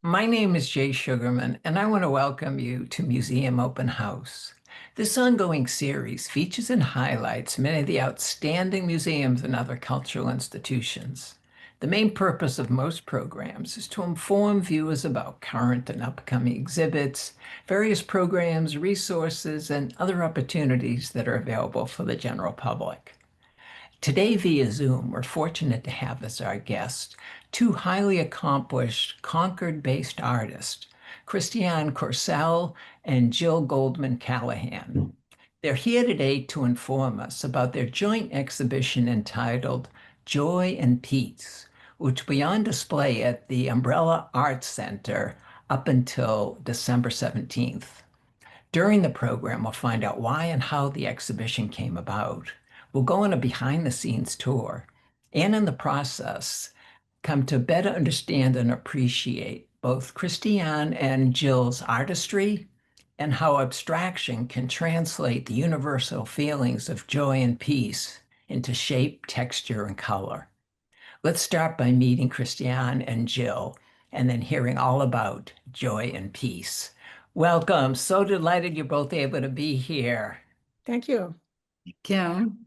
My name is Jay Sugarman, and I want to welcome you to Museum Open House. This ongoing series features and highlights many of the outstanding museums and other cultural institutions. The main purpose of most programs is to inform viewers about current and upcoming exhibits, various programs, resources, and other opportunities that are available for the general public. Today, via Zoom, we're fortunate to have as our guests two highly accomplished Concord-based artists, Christiane Corcelle and Jill Goldman-Callahan. They're here today to inform us about their joint exhibition entitled Joy and Peace, which will be on display at the Umbrella Arts Center up until December 17th. During the program, we'll find out why and how the exhibition came about. We'll go on a behind the scenes tour and in the process, come to better understand and appreciate both Christiane and Jill's artistry and how abstraction can translate the universal feelings of joy and peace into shape, texture, and color. Let's start by meeting Christiane and Jill and then hearing all about joy and peace. Welcome. So delighted you're both able to be here. Thank you. Kim.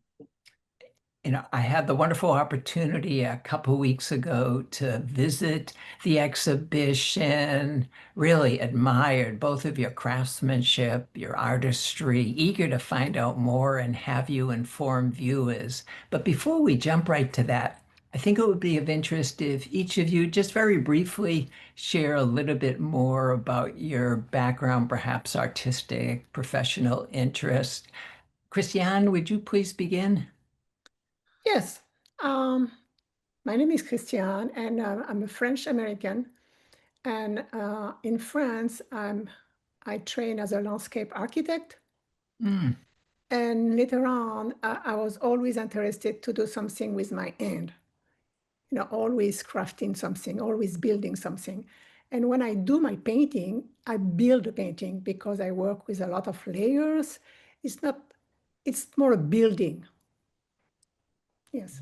I had the wonderful opportunity a couple weeks ago to visit the exhibition, really admired both of your craftsmanship, your artistry, eager to find out more and have you inform viewers. But before we jump right to that, I think it would be of interest if each of you just very briefly share a little bit more about your background, perhaps artistic, professional interest. Christiane, would you please begin? Yes. My name is Christiane, and I'm a French American. And in France, I train as a landscape architect. Mm. And later on, I was always interested to do something with my hand, always crafting something, always building something. And when I do my painting, I build a painting because I work with a lot of layers. It's more a building. Yes.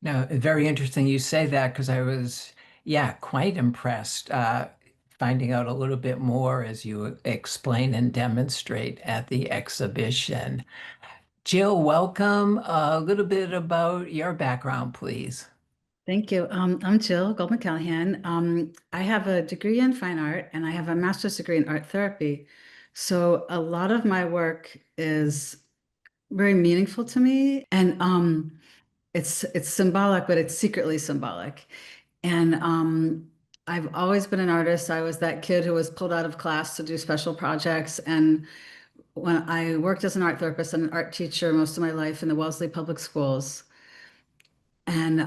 Now, very interesting you say that because I was, yeah, quite impressed finding out a little bit more as you explain and demonstrate at the exhibition. Jill, welcome. A little bit about your background, please. Thank you. I'm Jill Goldman-Callahan. I have a degree in fine art and I have a master's degree in art therapy. So a lot of my work is very meaningful to me, and it's symbolic, but it's secretly symbolic. And I've always been an artist. I was that kid who was pulled out of class to do special projects. And when I worked as an art therapist and an art teacher most of my life in the Wellesley Public Schools. And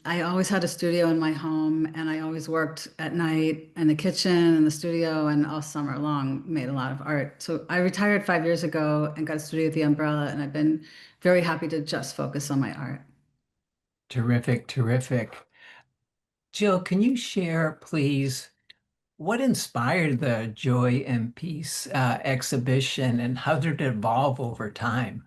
I always had a studio in my home, and I always worked at night in the kitchen and the studio, and all summer long made a lot of art. So I retired 5 years ago and got a studio at the Umbrella, and I've been very happy to just focus on my art. Terrific, terrific. Jill, can you share, please, what inspired the Joy and Peace exhibition and how did it evolve over time?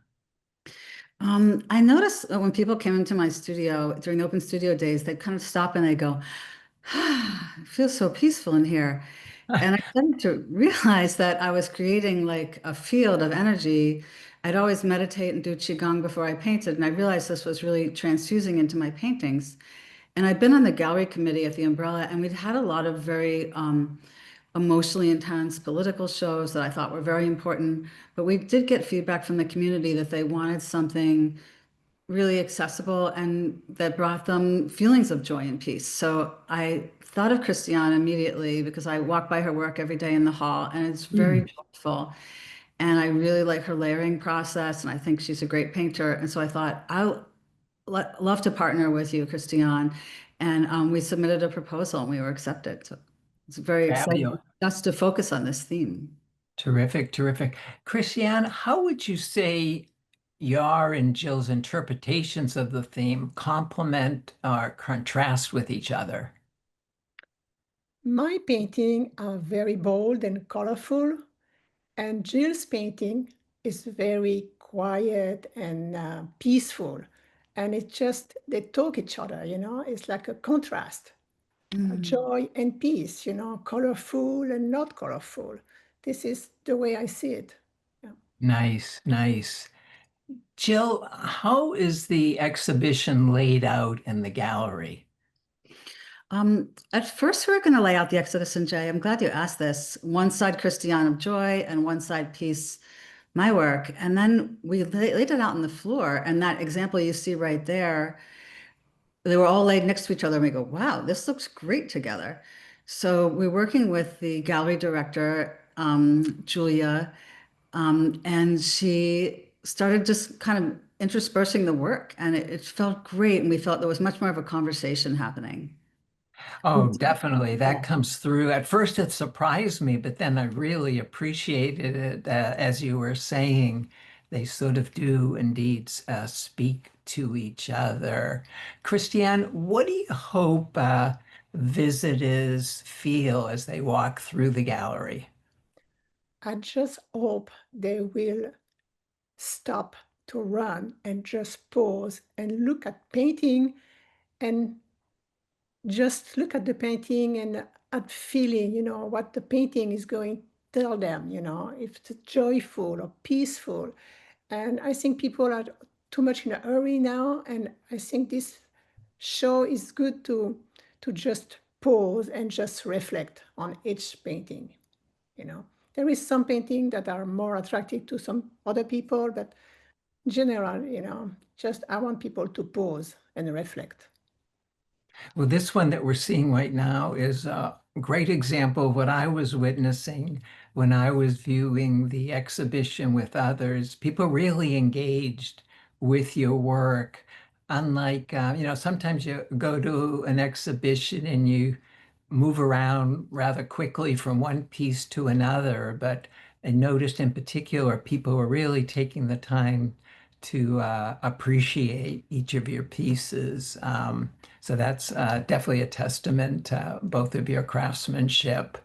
I noticed that when people came into my studio during the open studio days, they'd kind of stop and they go, it feels so peaceful in here. And I started to realize that I was creating like a field of energy. I'd always meditate and do Qigong before I painted, and I realized this was really transfusing into my paintings. And I'd been on the gallery committee at the Umbrella, and we'd had a lot of very emotionally intense political shows that I thought were very important. But we did get feedback from the community that they wanted something really accessible and that brought them feelings of joy and peace. So I thought of Christiane immediately because I walk by her work every day in the hall, and it's very joyful. And I really like her layering process, and I think she's a great painter. And so I thought, I'll love to partner with you, Christiane. And we submitted a proposal and we were accepted. So it's very exciting Fabulous. just to focus on this theme. Terrific, terrific. Christiane, how would you say your and Jill's interpretations of the theme complement or contrast with each other? My painting are very bold and colorful, and Jill's painting is very quiet and peaceful. And it's just, they talk each other, it's like a contrast. joy and peace, colorful and not colorful. This is the way I see it. Yeah. Nice, nice. Jill, how is the exhibition laid out in the gallery? At first, we were going to lay out the exhibition, Jay. I'm glad you asked this. One side Christiane of Joy and one side Peace, my work. And then we laid it out on the floor. And that example you see right there, they were all laid next to each other. And we go, wow, this looks great together. So we're working with the gallery director, Julia, and she started just kind of interspersing the work. And it felt great. And we felt there was much more of a conversation happening. Oh, definitely. That comes through. At first, it surprised me, but then I really appreciated it. As you were saying, they sort of do indeed speak to each other. Christiane, what do you hope visitors feel as they walk through the gallery? I just hope they will stop to run and just pause and look at painting and just look at the painting and at feeling, what the painting is going to tell them, if it's joyful or peaceful. And I think people are too much in a hurry now. And I think this show is good to just pause and just reflect on each painting, There is some painting that are more attractive to some other people, but in general, just I want people to pause and reflect. Well, this one that we're seeing right now is a great example of what I was witnessing when I was viewing the exhibition with others. People really engaged with your work. Unlike, sometimes you go to an exhibition and you move around rather quickly from one piece to another. But I noticed in particular, people were really taking the time to appreciate each of your pieces. So that's definitely a testament to both of your craftsmanship.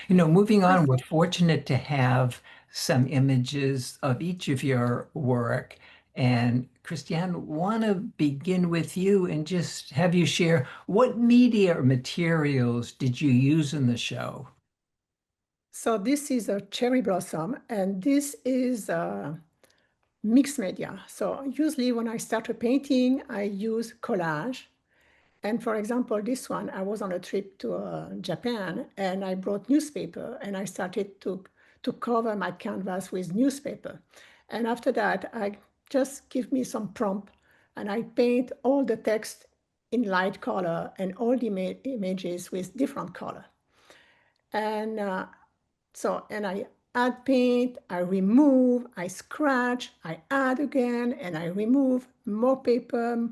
Moving I on, we're think fortunate to have some images of each of your work. And Christiane, want to begin with you and just have you share what media or materials did you use in the show? so. This is a cherry blossom, and this is mixed media. So usually when I start a painting, I use collage. And for example, this one, I was on a trip to Japan and I brought newspaper and I started to cover my canvas with newspaper. And after that, I just give me some prompt and I paint all the text in light color and all the images with different color. And and I add paint, I remove, I scratch, I add again, and I remove more paper,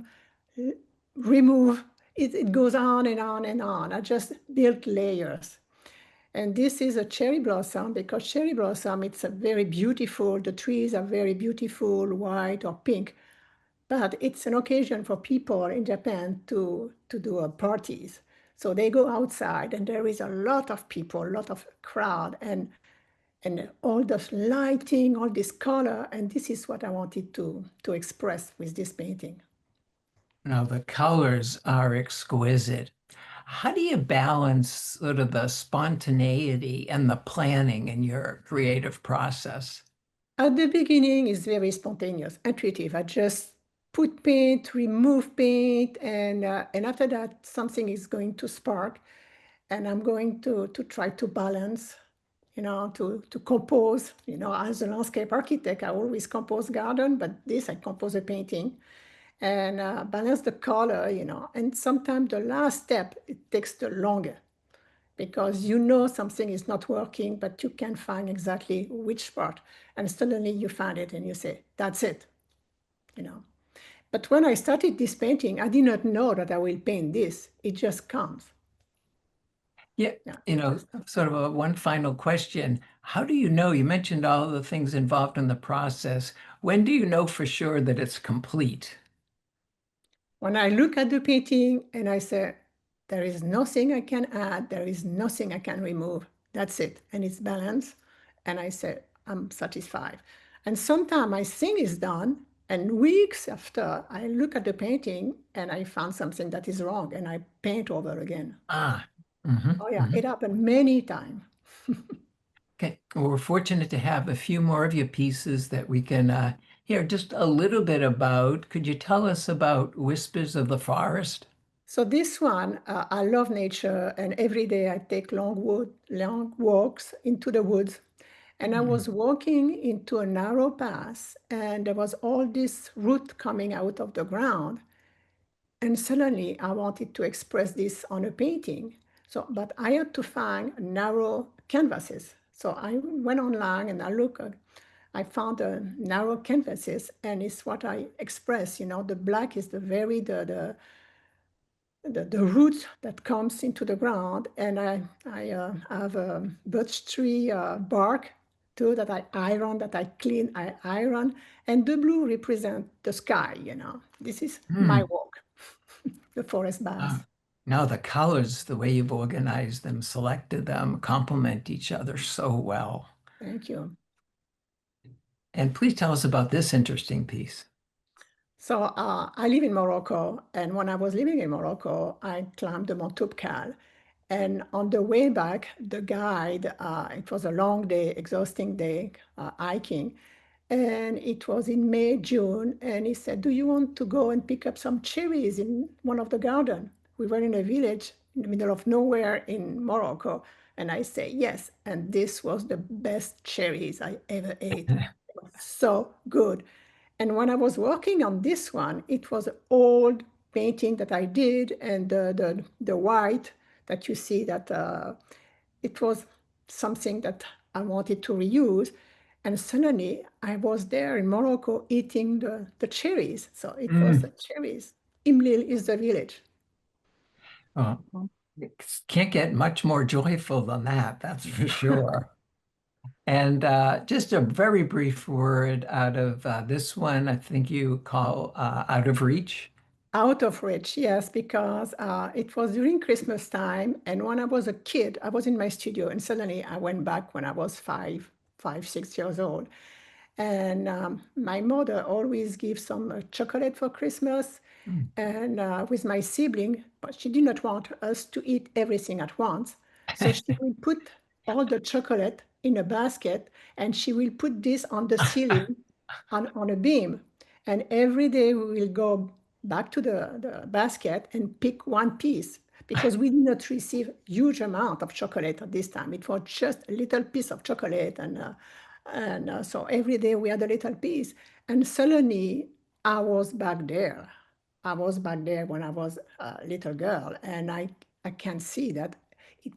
remove. It goes on and on and on. I just build layers. And this is a cherry blossom because cherry blossom, it's a very beautiful, the trees are very beautiful, white or pink. But it's an occasion for people in Japan to do parties. So they go outside and there is a lot of people, a lot of crowd, and all this lighting, all this color, and this is what I wanted to express with this painting. Now, the colors are exquisite. How do you balance sort of the spontaneity and the planning in your creative process? At the beginning, it's very spontaneous, intuitive. I just put paint, remove paint, and after that, something is going to spark, and I'm going to try to balance, to compose. As a landscape architect, I always compose garden, but this I compose a painting, and balance the color, And sometimes the last step it takes the longer because something is not working, but you can't find exactly which part. And suddenly you find it and you say, that's it, you know. But when I started this painting, I did not know that I will paint this. It just comes. Yeah, Yeah. sort of one final question. How do you know? You mentioned all the things involved in the process. When do you know for sure that it's complete? When I look at the painting and I say, there is nothing I can add, there is nothing I can remove. That's it. And it's balanced. And I say, I'm satisfied. And sometimes I think it's done And weeks after, I look at the painting and I found something that is wrong and I paint over again. Ah, mhm, Oh yeah, mhm. it happened many times. Okay, well, we're fortunate to have a few more of your pieces that we can hear just a little bit about. Could you tell us about Whispers of the Forest? So this one, I love nature, and every day I take long walks into the woods. And I Mm. was walking into a narrow path, and there was all this root coming out of the ground. And suddenly I wanted to express this on a painting. So, but I had to find narrow canvases. So I went online and I found narrow canvases, and it's what I express. You know, the black is the root that comes into the ground, and I have a birch tree bark too that I iron, that I clean, I iron, and the blue represent the sky. You know, this is my Mm. walk, the forest Uh, bath. Now the colors, the way you've organized them, selected them, complement each other so well. Thank you. And please tell us about this interesting piece. So I live in Morocco, and when I was living in Morocco, I climbed the Mont Toubkal. And on the way back, the guide, it was a long day, exhausting day hiking, and it was in May, June, and he said, "Do you want to go and pick up some cherries in one of the garden?" We were in a village in the middle of nowhere in Morocco, and I say yes. And this was the best cherries I ever ate. It was so good. And when I was working on this one, it was an old painting that I did, and the white that you see that it was something that I wanted to reuse. And suddenly I was there in Morocco eating the cherries. So it was the Mm. cherries. Imlil is the village. Oh, it can't get much more joyful than that, that's for sure. And just a very brief word out of this one, I think you call Out of Reach. Out of reach, yes, because it was during Christmas time. And when I was a kid, I was in my studio, and suddenly I went back when I was 6 years old. And my mother always gives some chocolate for Christmas, Mm. and with my sibling, but she did not want us to eat everything at once. So she will put all the chocolate in a basket, and she will put this on the ceiling on a beam. And every day we will go back to the basket and pick one piece, because we did not receive huge amount of chocolate at this time. It was just a little piece of chocolate, and so every day we had a little piece. And suddenly I was back there. I was back there when I was a little girl, and I can see that it,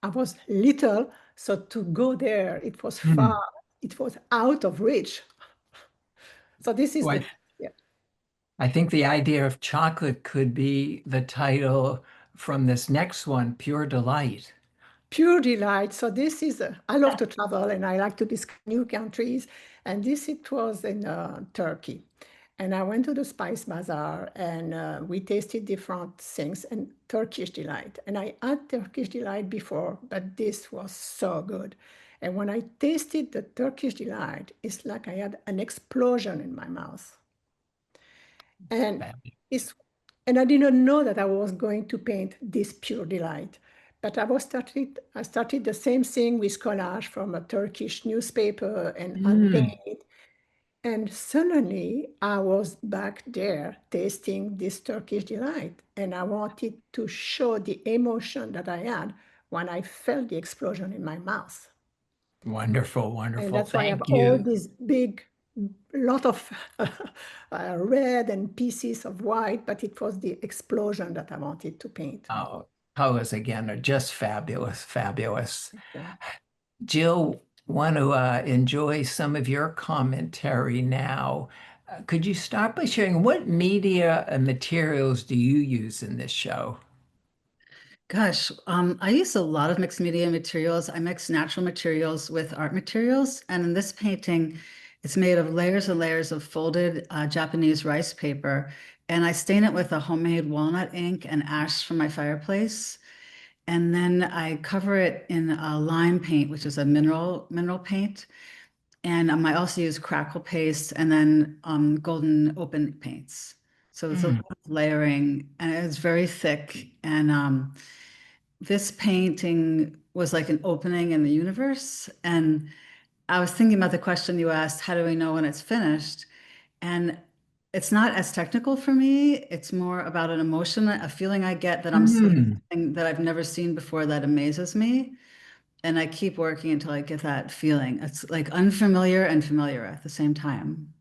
I was little, so to go there, it was far, Mm. it was out of reach. So this is Well, the, yeah, I think the idea of chocolate could be the title from this next one, Pure Delight. pure delight. So this is, I love to travel and I like to discover new countries. And this, it was in Turkey. And I went to the Spice Bazaar, and we tasted different things and Turkish delight. And I had Turkish delight before, but this was so good. And when I tasted the Turkish delight, it's like I had an explosion in my mouth. And it's, and I didn't know that I was going to paint this pure delight. But I started the same thing with collage from a Turkish newspaper and Mm. unpainted. And suddenly I was back there tasting this Turkish delight. And I wanted to show the emotion that I had when I felt the explosion in my mouth. Wonderful, And wonderful. that's why I have Thank all you. these big, lot of red and pieces of white, but it was the explosion that I wanted to paint. Oh, colors again are just fabulous, fabulous. Yeah. Jill, want to enjoy some of your commentary now. Could you start by sharing what media and materials do you use in this show? Gosh, I use a lot of mixed media materials. I mix natural materials with art materials. And in this painting, it's made of layers and layers of folded Japanese rice paper. And I stain it with a homemade walnut ink and ash from my fireplace. And then I cover it in lime paint, which is a mineral paint. And I also use crackle paste and then golden open paints. So it's a Mm. lot of layering and it's very thick. And this painting was like an opening in the universe. And I was thinking about the question you asked, how do we know when it's finished? And it's not as technical for me. It's more about an emotion, a feeling I get that I'm seeing Mm. something that I've never seen before that amazes me. And I keep working until I get that feeling. It's like unfamiliar and familiar at the same time.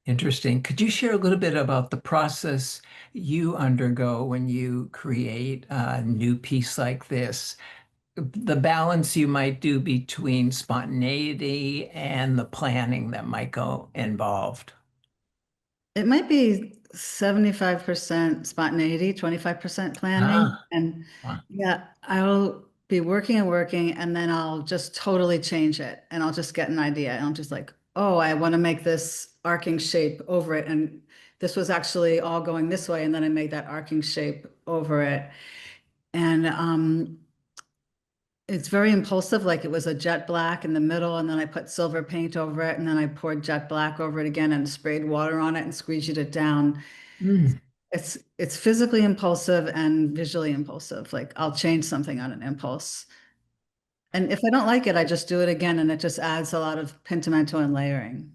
Interesting. Could you share a little bit about the process you undergo when you create a new piece like this? The balance you might do between spontaneity and the planning that might go involved. It might be 75% spontaneity, 25% planning. Ah, And wow. yeah, I'll be working and working, and then I'll just totally change it. And I'll just get an idea. And I'm just like, oh, I want to make this arcing shape over it. And this was actually all going this way. And then I made that arcing shape over it. And it's very impulsive, like it was a jet black in the middle, and then I put silver paint over it, and then I poured jet black over it again and sprayed water on it and squeegeed it down. Mm. It's physically impulsive and visually impulsive. Like I'll change something on an impulse. And if I don't like it, I just do it again, and it just adds a lot of pentimento and layering.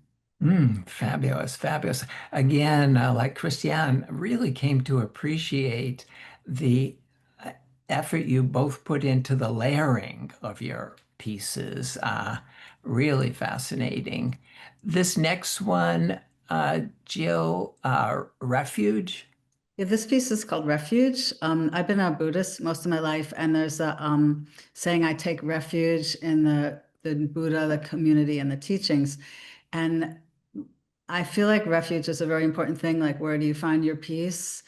Fabulous, fabulous. Again, like Christiane, really came to appreciate the uh, effort you both put into the layering of your pieces. Really fascinating. This next one, Jill, Refuge. Yeah, this piece is called Refuge. I've been a Buddhist most of my life, and there's a saying I take refuge in the Buddha, the community, and the teachings. And I feel like refuge is a very important thing. Like, where do you find your peace?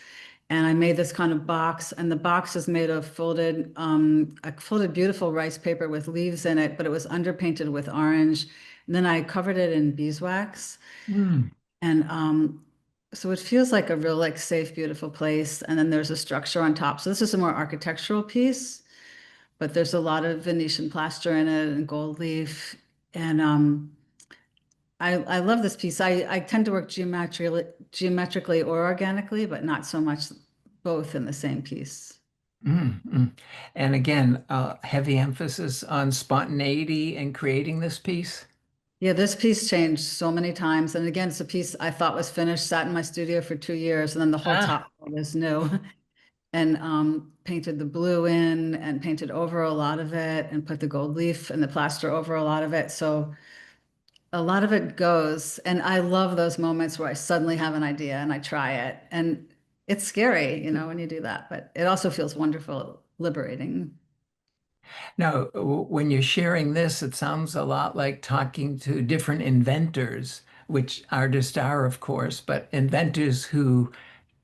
And I made this kind of box, and the box is made of a folded beautiful rice paper with leaves in it, but it was underpainted with orange. And then I covered it in beeswax. Mm, And so it feels like a real, like, safe, beautiful place. And then there's a structure on top. So this is a more architectural piece, but there's a lot of Venetian plaster in it and gold leaf. And I love this piece. I tend to work geometrically or organically, but not so much both in the same piece. mm. And again, heavy emphasis on spontaneity in creating this piece. Yeah, this piece changed so many times. And again, it's a piece I thought was finished, sat in my studio for 2 years, and then the whole Ah, top was new. And painted the blue in and painted over a lot of it and put the gold leaf and the plaster over a lot of it. So a lot of it goes. And I love those moments where I suddenly have an idea and I try it. And it's scary, when you do that, but it also feels wonderful, liberating. now, when you're sharing this, it sounds a lot like talking to different inventors, which artists are, of course, but inventors who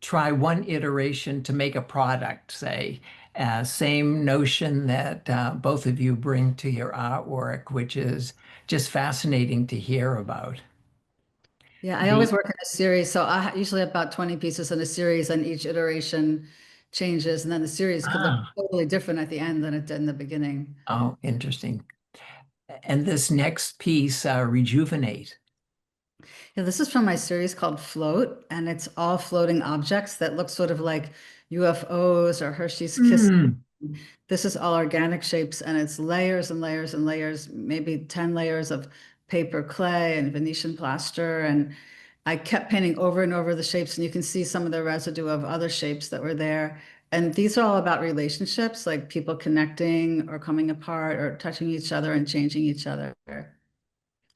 try one iteration to make a product, say. Same notion that both of you bring to your artwork, which is just fascinating to hear about. Yeah, I always The work in a series. So I usually have about 20 pieces in a series, and each iteration changes. And then the series could look ah, totally different at the end than it did in the beginning. oh, interesting. And this next piece, Rejuvenate. Yeah, this is from my series called Float, and it's all floating objects that look sort of like UFOs or Hershey's Kiss. Mm. This is all organic shapes, and it's layers and layers and layers, maybe 10 layers of paper clay and Venetian plaster. And I kept painting over and over the shapes, and you can see some of the residue of other shapes that were there. And these are all about relationships, like people connecting or coming apart or touching each other and changing each other.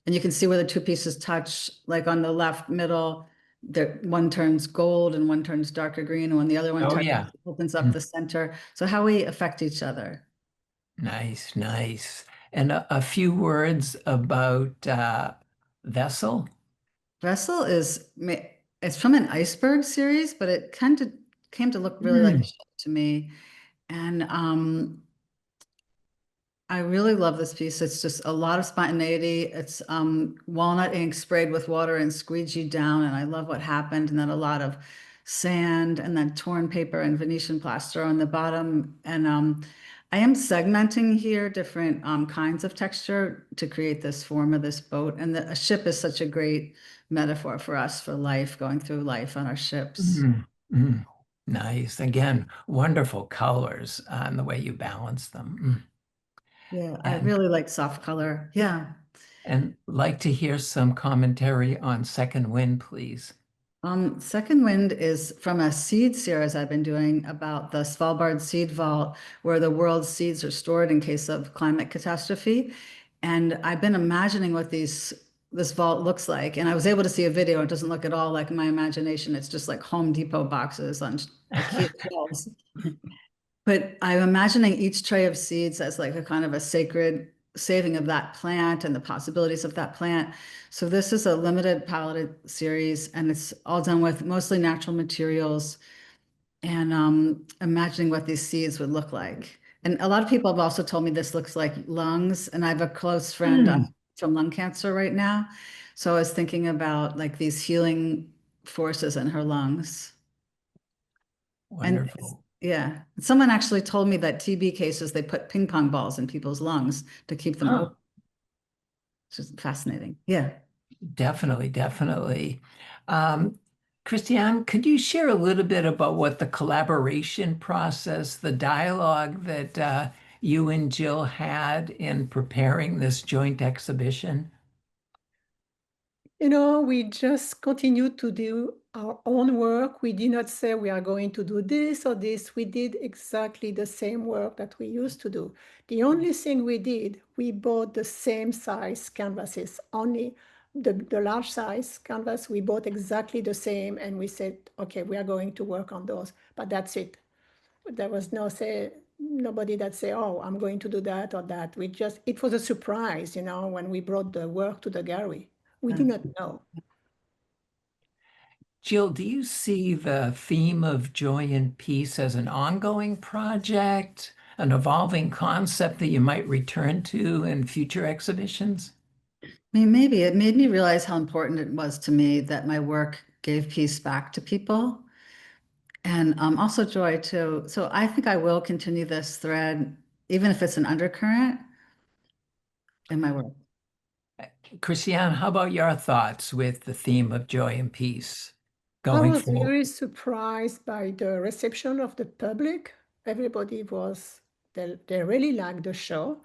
And you can see where the two pieces touch, like on the left middle, the one turns gold and one turns darker green, and when the other one Oh, touches, yeah. it opens up Mm. the center. So how we affect each other. Nice, nice. And a few words about Vessel. Vessel it's from an iceberg series, but it kind of came to look really like a Mm. ship to me. And I really love this piece. It's just a lot of spontaneity. It's walnut ink sprayed with water and squeegeed down, and I love what happened. And then a lot of sand, and then torn paper and Venetian plaster on the bottom. And I am segmenting here different kinds of texture to create this form of this boat. And a ship is such a great metaphor for us for life, going through life on our ships. Mm, mm. Nice. Again, wonderful colors and the way you balance them. Yeah, I And really like soft color. Yeah. like to hear some commentary on Second Wind, please. Second Wind is from a seed series I've been doing about the Svalbard Seed Vault, where the world's seeds are stored in case of climate catastrophe. And I've been imagining what this vault looks like. And I was able to see a video. It doesn't look at all like my imagination. It's just like Home Depot boxes on IKEA shelves. But I'm imagining each tray of seeds as like a kind of a sacred saving of that plant and the possibilities of that plant. So this is a limited palette series, and it's all done with mostly natural materials and imagining what these seeds would look like. And a lot of people have also told me this looks like lungs, and I have a close friend Mm, from lung cancer right now. So I was thinking about like these healing forces in her lungs. And wonderful. yeah, someone actually told me that TB cases, they put ping pong balls in people's lungs to keep them Huh. open, which is fascinating. Yeah. Definitely, definitely. Um, Christiane, could you share a little bit about what the collaboration process, the dialogue that you and Jill had in preparing this joint exhibition? We just continue to do our own work. We did not say we are going to do this or this. We did exactly the same work that we used to do. The only thing we did, we bought the same size canvases, only the large size canvas, we bought exactly the same, and we said, okay, we are going to work on those, but that's it. There was nobody that say, oh, I'm going to do that or that. It was a surprise, when we brought the work to the gallery. We did not know. Jill, do you see the theme of joy and peace as an ongoing project, an evolving concept that you might return to in future exhibitions? I mean, maybe it made me realize how important it was to me that my work gave peace back to people and also joy too. So I think I will continue this thread, even if it's an undercurrent in my work. Christiane, how about your thoughts with the theme of joy and peace I going was forward? very surprised by the reception of the public. Everybody they really liked the show.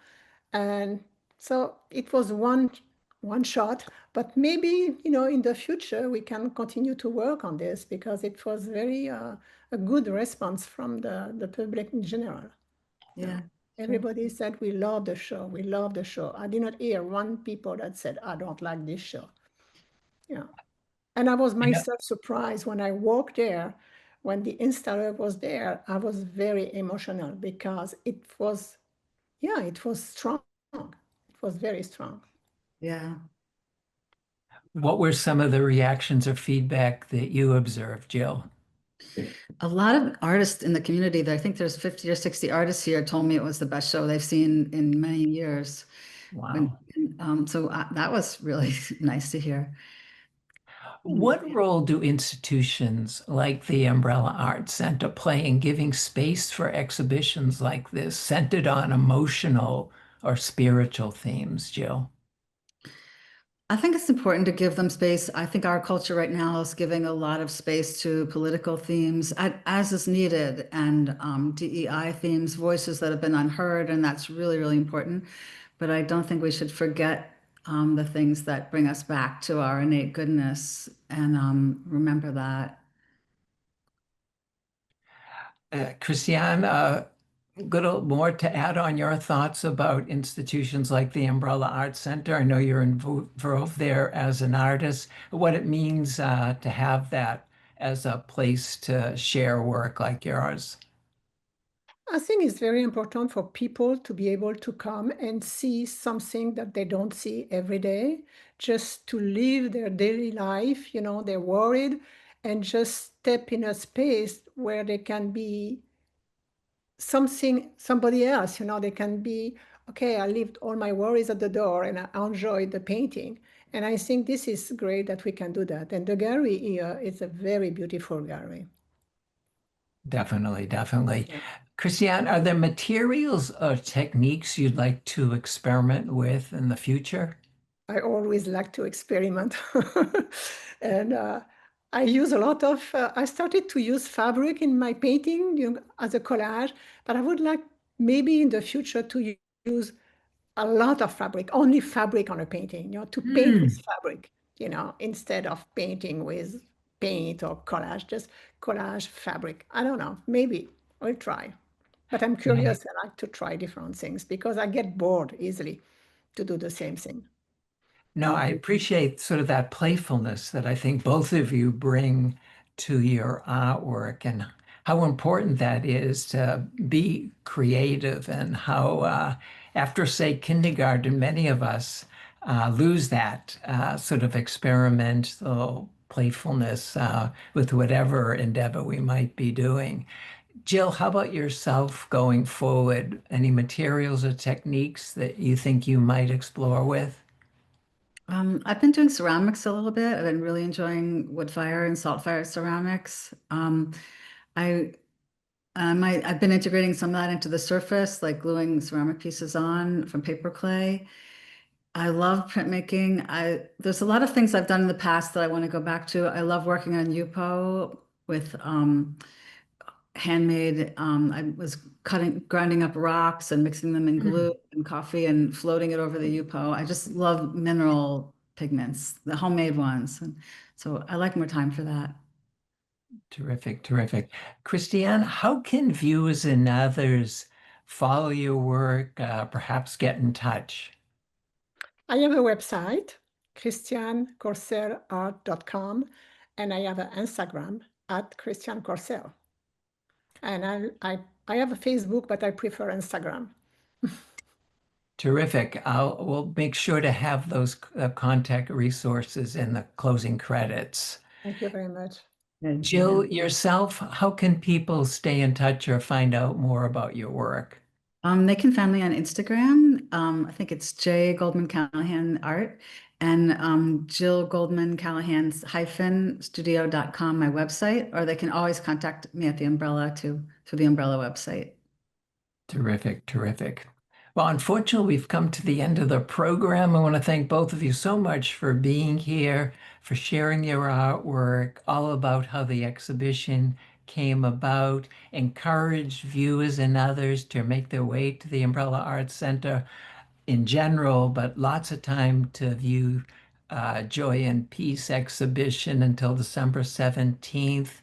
And so it was one shot, but maybe, in the future we can continue to work on this because it was very a good response from the public in general. Yeah. Sure. Everybody said, we love the show. We love the show. I did not hear one people that said, I don't like this show. Yeah. And I was Yeah, myself surprised when I walked there, when the installer was there, I was very emotional because it was strong. It was very strong. Yeah. what were some of the reactions or feedback that you observed, Jill? A lot of artists in the community, I think there's 50 or 60 artists here, told me it was the best show they've seen in many years. Wow. That was really nice to hear. What role do institutions like the Umbrella Art Center play in giving space for exhibitions like this, centered on emotional or spiritual themes, Jill? I think it's important to give them space. I think our culture right now is giving a lot of space to political themes as is needed, and DEI themes, voices that have been unheard, and that's really, really important. But I don't think we should forget the things that bring us back to our innate goodness and remember that. Christiane, little more to add on your thoughts about institutions like the Umbrella Art Center. I know you're involved there as an artist, what it means to have that as a place to share work like yours. I think it's very important for people to be able to come and see something that they don't see every day, just to live their daily life. They're worried and just step in a space where they can be somebody else. They can be, okay, I left all my worries at the door and I enjoyed the painting. And I think this is great that we can do that. And the gallery here is a very beautiful gallery. Definitely, definitely. Christiane, are there materials or techniques you'd like to experiment with in the future? I always like to experiment. And I use a lot of, I started to use fabric in my painting, as a collage, but I would like maybe in the future to use a lot of fabric, only fabric on a painting, to paint with Hmm. fabric, instead of painting with paint or collage, just collage fabric. I don't know, maybe I'll try. But I'm curious, I like to try different things because I get bored easily to do the same thing. No, I appreciate sort of that playfulness that I think both of you bring to your artwork and how important that is to be creative and how, after, say, kindergarten, many of us lose that sort of experimental playfulness with whatever endeavor we might be doing. Jill, how about yourself going forward? Any materials or techniques that you think you might explore with? I've been doing ceramics a little bit. I've been really enjoying wood fire and salt fire ceramics. I I've been integrating some of that into the surface, like gluing ceramic pieces on from paper clay. I love printmaking. There's a lot of things I've done in the past that I want to go back to. I love working on Yupo with handmade. I was grinding up rocks and mixing them in glue and coffee and floating it over the Yupo. I just love mineral pigments, the homemade ones. And so I like more time for that. Terrific, terrific. Christiane, how can viewers and others follow your work, perhaps get in touch? I have a website, christianecorcelleart.com, and I have an Instagram at Christiane Corcelle. And I have a Facebook, but I prefer Instagram. Terrific. We'll make sure to have those contact resources in the closing credits. Thank you very much. Good. Jill, yourself, how can people stay in touch or find out more about your work? They can find me on Instagram. I think it's J Goldman-Callahan Art and Jill Goldman-Callahan's hyphen studio.com, my website, or they can always contact me at the Umbrella too, through the Umbrella website. Terrific, terrific. Well, unfortunately, we've come to the end of the program. I want to thank both of you so much for being here, for sharing your artwork, all about how the exhibition came about, encourage viewers and others to make their way to the Umbrella Arts Center in general, but lots of time to view Joy and Peace exhibition until December 17th.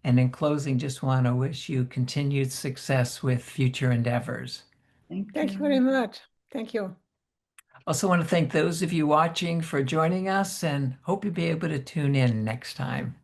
And in closing, just want to wish you continued success with future endeavors. Thank Thank you very you. much. Thank you. Also want to thank those of you watching for joining us and hope you'll be able to tune in next time.